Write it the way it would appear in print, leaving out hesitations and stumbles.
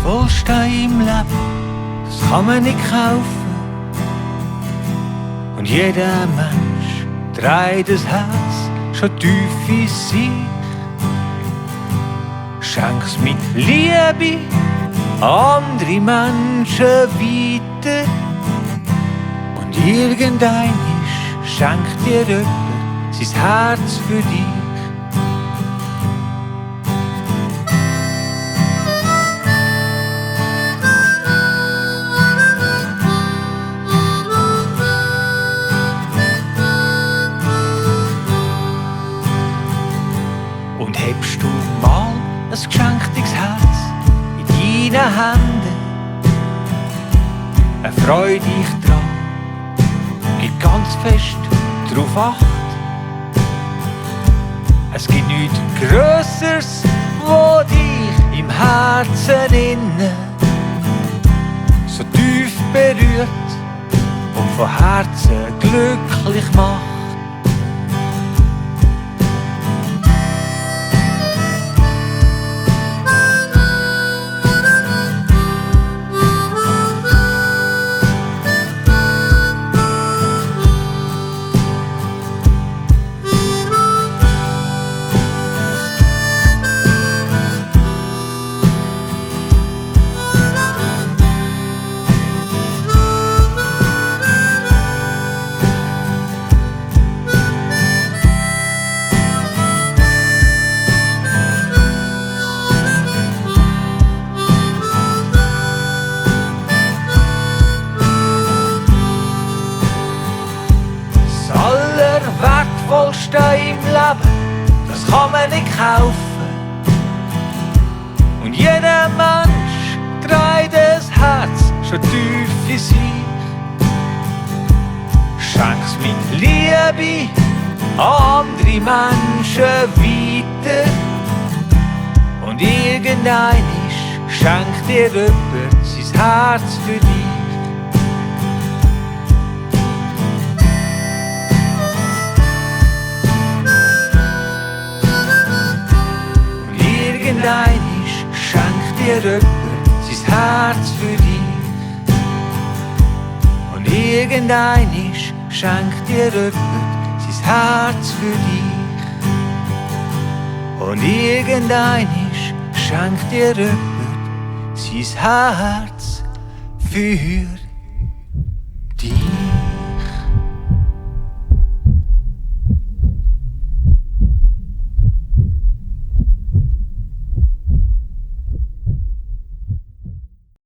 Wohlstand im Leben, das kann man nicht kaufen. Und jeder Mensch trägt das Herz schon tief in sich. Schenk's mit Liebe an andere Menschen weiter. Und irgendeiner schenkt dir jemand sein Herz für dich. Und hebst du mal ein geschenktes Herz in deinen Händen, erfreu dich dran, gib ganz fest drauf Acht. Es gibt nichts Grösseres, wo dich im Herzen innen so tief berührt und von Herzen glücklich macht. Wertvollste im Leben, das kann man nicht kaufen. Und jeder Mensch trägt das Herz schon tief in sich. Schenk's mit Liebe an andere Menschen weiter. Und irgendeiner schenkt dir jemand sein Herz für dich. Irgendeiner schenkt dir jemand sein Herz für dich. Und irgendeiner schenkt dir jemand sein Herz für dich. Und irgendeiner schenkt dir jemand sein Herz für dich.